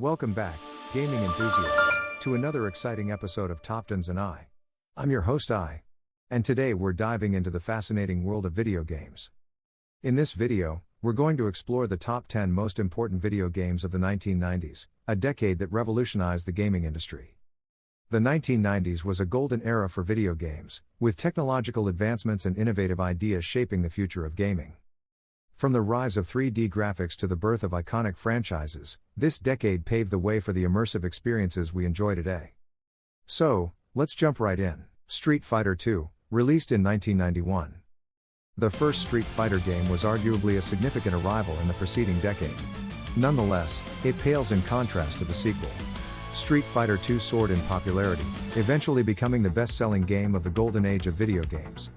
Welcome back, gaming enthusiasts, to another exciting episode of TopTenz and I. I'm your host and today we're diving into the fascinating world of video games. In this video, we're going to explore the top 10 most important video games of the 1990s, a decade that revolutionized the gaming industry. The 1990s was a golden era for video games, with technological advancements and innovative ideas shaping the future of gaming. From the rise of 3D graphics to the birth of iconic franchises, this decade paved the way for the immersive experiences we enjoy today. So, let's jump right in. Street Fighter II, released in 1991. The first Street Fighter game was arguably a significant arrival in the preceding decade. Nonetheless, it pales in contrast to the sequel. Street Fighter II soared in popularity, eventually becoming the best-selling game of the golden age of video games.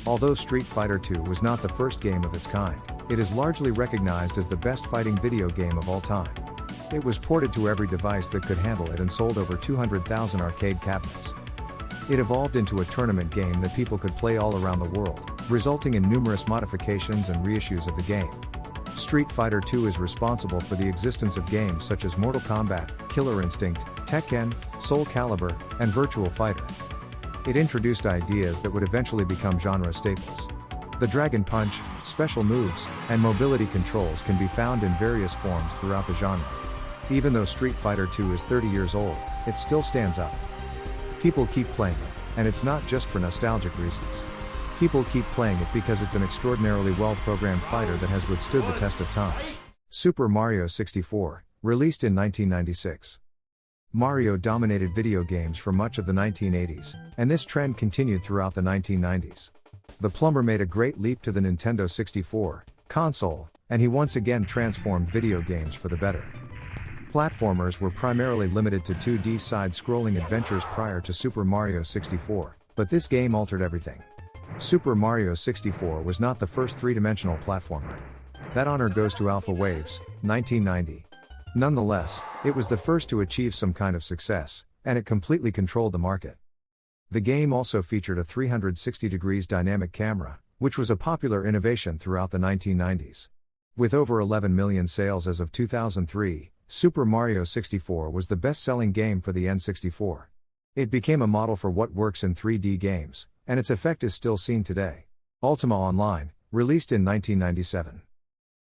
Although Street Fighter II was not the first game of its kind, it is largely recognized as the best fighting video game of all time. It was ported to every device that could handle it and sold over 200,000 arcade cabinets. It evolved into a tournament game that people could play all around the world, resulting in numerous modifications and reissues of the game. Street Fighter II is responsible for the existence of games such as Mortal Kombat, Killer Instinct, Tekken, Soul Calibur, and Virtua Fighter. It introduced ideas that would eventually become genre staples. The Dragon Punch, special moves, and mobility controls can be found in various forms throughout the genre. Even though Street Fighter II is 30 years old, it still stands up. People keep playing it, and it's not just for nostalgic reasons. People keep playing it because it's an extraordinarily well-programmed fighter that has withstood the test of time. Super Mario 64, released in 1996. Mario dominated video games for much of the 1980s, and this trend continued throughout the 1990s. The plumber made a great leap to the Nintendo 64 console, and he once again transformed video games for the better. Platformers were primarily limited to 2D side-scrolling adventures prior to Super Mario 64, but this game altered everything. Super Mario 64 was not the first three-dimensional platformer. That honor goes to Alpha Waves, 1990. Nonetheless, it was the first to achieve some kind of success, and it completely controlled the market. The game also featured a 360 degrees dynamic camera, which was a popular innovation throughout the 1990s. With over 11 million sales as of 2003, Super Mario 64 was the best-selling game for the N64. It became a model for what works in 3D games, and its effect is still seen today. Ultima Online, released in 1997.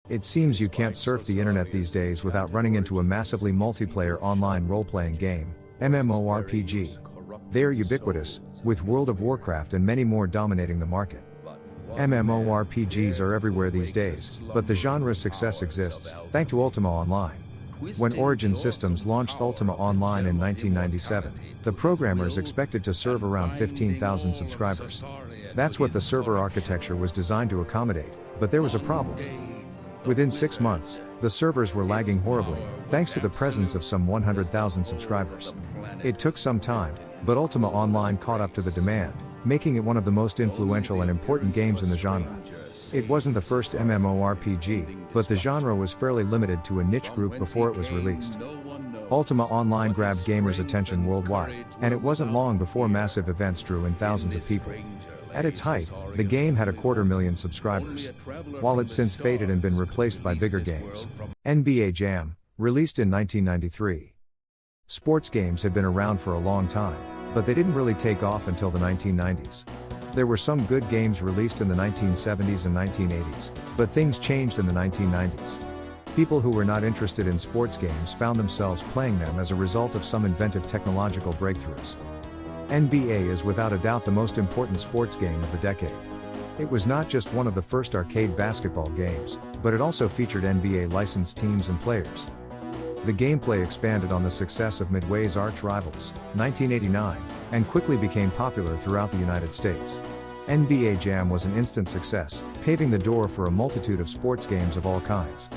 It seems you can't surf the internet these days without running into a massively multiplayer online role-playing game, MMORPG. They are ubiquitous, with World of Warcraft and many more dominating the market. MMORPGs are everywhere these days, but the genre's success exists, thanks to Ultima Online. When Origin Systems launched Ultima Online in 1997, the programmers expected to serve around 15,000 subscribers. That's what the server architecture was designed to accommodate, but there was a problem. Within 6 months, the servers were lagging horribly, thanks to the presence of some 100,000 subscribers. It took some time, but Ultima Online caught up to the demand, making it one of the most influential and important games in the genre. It wasn't the first MMORPG, but the genre was fairly limited to a niche group before it was released. Ultima Online grabbed gamers' attention worldwide, and it wasn't long before massive events drew in thousands of people. At its height, the game had 250,000 subscribers. While it's since faded and been replaced by bigger games. NBA Jam, released in 1993. Sports games had been around for a long time, but they didn't really take off until the 1990s. There were some good games released in the 1970s and 1980s, but things changed in the 1990s. People who were not interested in sports games found themselves playing them as a result of some inventive technological breakthroughs. NBA is without a doubt the most important sports game of the decade. It was not just one of the first arcade basketball games, but it also featured NBA licensed teams and players. The gameplay expanded on the success of Midway's arch rivals, 1989, and quickly became popular throughout the United States. NBA Jam was an instant success, paving the door for a multitude of sports games of all kinds.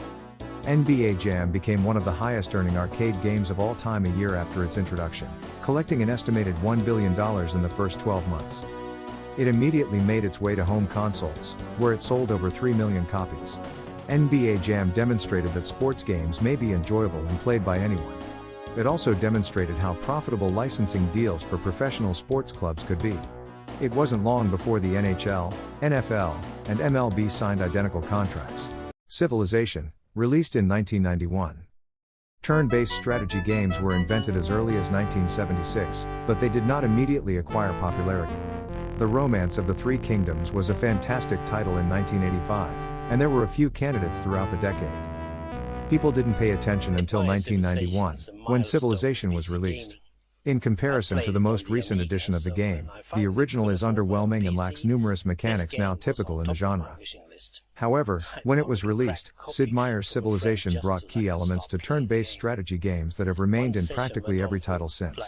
NBA Jam became one of the highest-earning arcade games of all time a year after its introduction, collecting an estimated $1 billion in the first 12 months. It immediately made its way to home consoles, where it sold over 3 million copies. NBA Jam demonstrated that sports games may be enjoyable and played by anyone. It also demonstrated how profitable licensing deals for professional sports clubs could be. It wasn't long before the NHL, NFL, and MLB signed identical contracts. Civilization, released in 1991. Turn-based strategy games were invented as early as 1976, but they did not immediately acquire popularity. The Romance of the Three Kingdoms was a fantastic title in 1985, and there were a few candidates throughout the decade. People didn't pay attention until 1991, when Civilization was released. In comparison to the most recent edition of the game, the original is underwhelming and lacks numerous mechanics now typical in the genre. However, when it was released, Sid Meier's Civilization brought key elements to turn-based strategy games that have remained in practically every title since.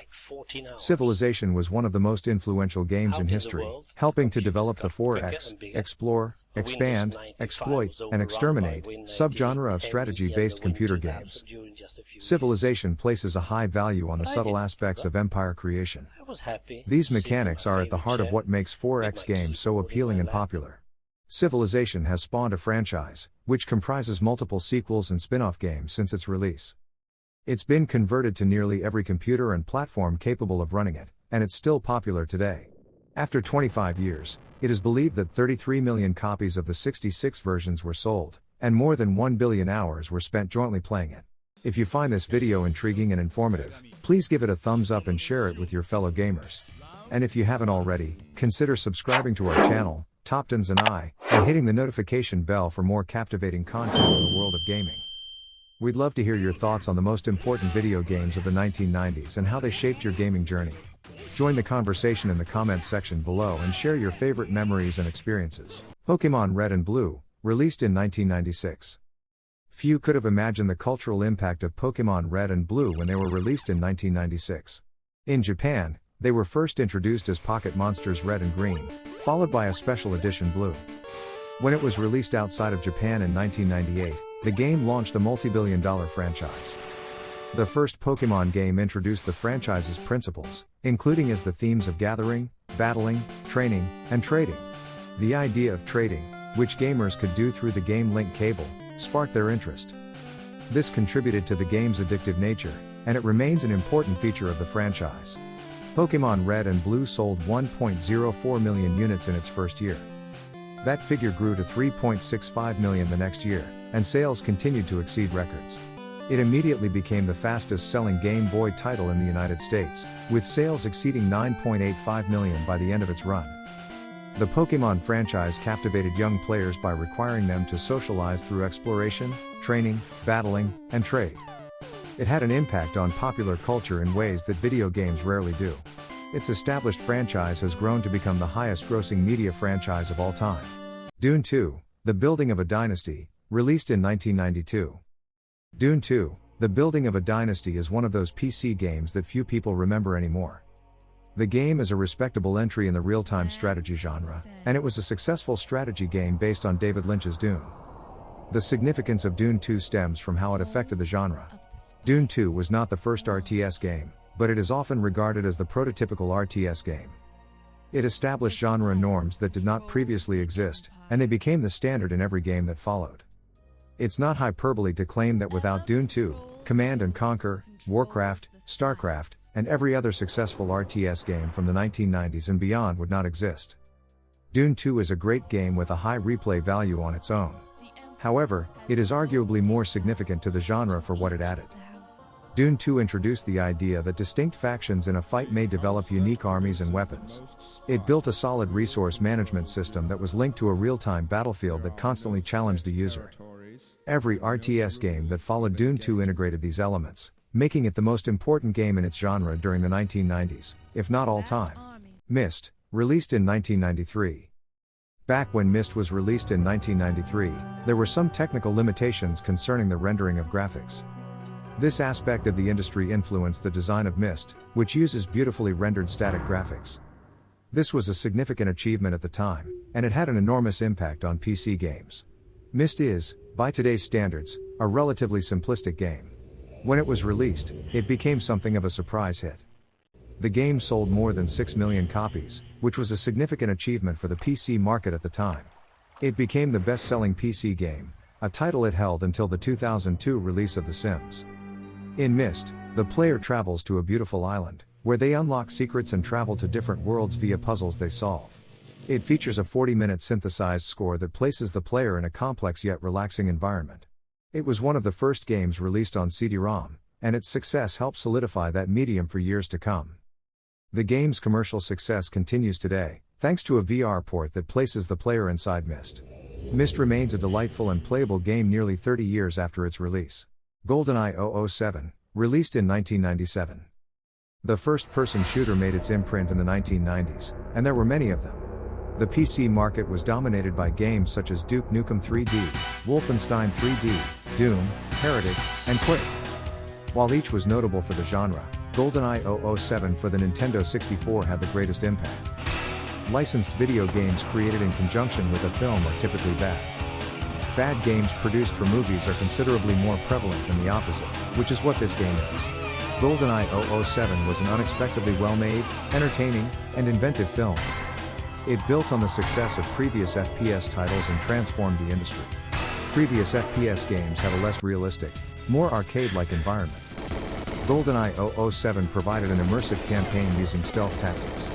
Civilization was one of the most influential games in history, helping to develop the 4X, explore, expand, exploit, and exterminate subgenre of strategy-based computer games. Civilization places a high value on the subtle aspects of empire creation. These mechanics are at the heart of what makes 4X games so appealing and popular. Civilization has spawned a franchise, which comprises multiple sequels and spin-off games since its release. It's been converted to nearly every computer and platform capable of running it, and it's still popular today. After 25 years, it is believed that 33 million copies of the 66 versions were sold, and more than 1 billion hours were spent jointly playing it. If you find this video intriguing and informative, please give it a thumbs up and share it with your fellow gamers. And if you haven't already, consider subscribing to our channel, TopTenz and I, and hitting the notification bell for more captivating content in the world of gaming. We'd love to hear your thoughts on the most important video games of the 1990s and how they shaped your gaming journey. Join the conversation in the comments section below and share your favorite memories and experiences. Pokémon Red and Blue, released in 1996. Few could have imagined the cultural impact of Pokémon Red and Blue when they were released in 1996. In Japan, they were first introduced as Pocket Monsters Red and Green, followed by a special edition Blue. When it was released outside of Japan in 1998, the game launched a multi-billion-dollar franchise. The first Pokémon game introduced the franchise's principles, including as the themes of gathering, battling, training, and trading. The idea of trading, which gamers could do through the game link cable, sparked their interest. This contributed to the game's addictive nature, and it remains an important feature of the franchise. Pokémon Red and Blue sold 1.04 million units in its first year. That figure grew to 3.65 million the next year, and sales continued to exceed records. It immediately became the fastest-selling Game Boy title in the United States, with sales exceeding 9.85 million by the end of its run. The Pokémon franchise captivated young players by requiring them to socialize through exploration, training, battling, and trade. It had an impact on popular culture in ways that video games rarely do. Its established franchise has grown to become the highest-grossing media franchise of all time. Dune 2, The Building of a Dynasty, released in 1992. Dune 2, The Building of a Dynasty is one of those PC games that few people remember anymore. The game is a respectable entry in the real-time strategy genre, and it was a successful strategy game based on David Lynch's Dune. The significance of Dune 2 stems from how it affected the genre. Dune 2 was not the first RTS game, but it is often regarded as the prototypical RTS game. It established genre norms that did not previously exist, and they became the standard in every game that followed. It's not hyperbole to claim that without Dune 2, Command & Conquer, Warcraft, StarCraft, and every other successful RTS game from the 1990s and beyond would not exist. Dune 2 is a great game with a high replay value on its own. However, it is arguably more significant to the genre for what it added. Dune 2 introduced the idea that distinct factions in a fight may develop unique armies and weapons. It built a solid resource management system that was linked to a real-time battlefield that constantly challenged the user. Every RTS game that followed Dune 2 integrated these elements, making it the most important game in its genre during the 1990s, if not all time. Myst, released in 1993. Back when Myst was released in 1993, there were some technical limitations concerning the rendering of graphics. This aspect of the industry influenced the design of Myst, which uses beautifully rendered static graphics. This was a significant achievement at the time, and it had an enormous impact on PC games. Myst is, by today's standards, a relatively simplistic game. When it was released, it became something of a surprise hit. The game sold more than 6 million copies, which was a significant achievement for the PC market at the time. It became the best-selling PC game, a title it held until the 2002 release of The Sims. In Myst, the player travels to a beautiful island, where they unlock secrets and travel to different worlds via puzzles they solve. It features a 40-minute synthesized score that places the player in a complex yet relaxing environment. It was one of the first games released on CD-ROM, and its success helped solidify that medium for years to come. The game's commercial success continues today, thanks to a VR port that places the player inside Myst. Myst remains a delightful and playable game nearly 30 years after its release. GoldenEye 007, released in 1997. The first-person shooter made its imprint in the 1990s, and there were many of them. The PC market was dominated by games such as Duke Nukem 3D, Wolfenstein 3D, Doom, Heretic, and Quake. While each was notable for the genre, GoldenEye 007 for the Nintendo 64 had the greatest impact. Licensed video games created in conjunction with a film are typically bad. Bad games produced for movies are considerably more prevalent than the opposite, which is what this game is. GoldenEye 007 was an unexpectedly well-made, entertaining, and inventive film. It built on the success of previous FPS titles and transformed the industry. Previous FPS games had a less realistic, more arcade-like environment. GoldenEye 007 provided an immersive campaign using stealth tactics.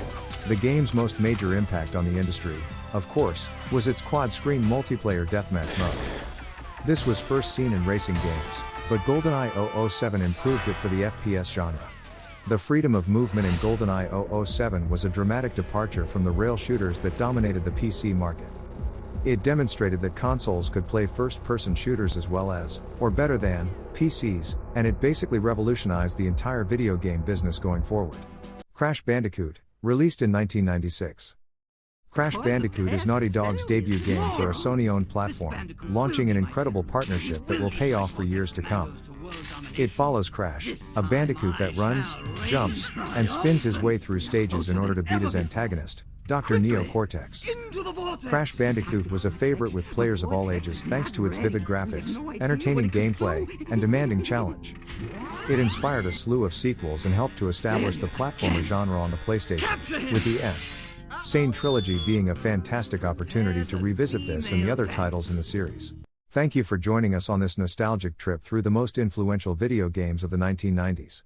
The game's most major impact on the industry, of course, was its quad-screen multiplayer deathmatch mode. This was first seen in racing games, but GoldenEye 007 improved it for the FPS genre. The freedom of movement in GoldenEye 007 was a dramatic departure from the rail shooters that dominated the PC market. It demonstrated that consoles could play first-person shooters as well as, or better than, PCs, and it basically revolutionized the entire video game business going forward. Crash Bandicoot, released in 1996. Crash Bandicoot is Naughty Dog's debut game for a Sony-owned platform, launching an incredible partnership that will pay off for years to come. It follows Crash, a bandicoot that runs, jumps, and spins his way through stages in order to beat his antagonist, Dr. Neo Cortex. Crash Bandicoot was a favorite with players of all ages thanks to its vivid graphics, entertaining gameplay, and demanding challenge. It inspired a slew of sequels and helped to establish the platformer genre on the PlayStation, with the Insane Trilogy being a fantastic opportunity to revisit this and the other titles in the series. Thank you for joining us on this nostalgic trip through the most influential video games of the 1990s.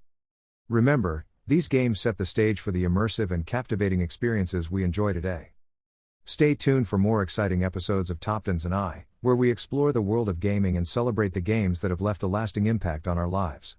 Remember, these games set the stage for the immersive and captivating experiences we enjoy today. Stay tuned for more exciting episodes of TopTenz and I, where we explore the world of gaming and celebrate the games that have left a lasting impact on our lives.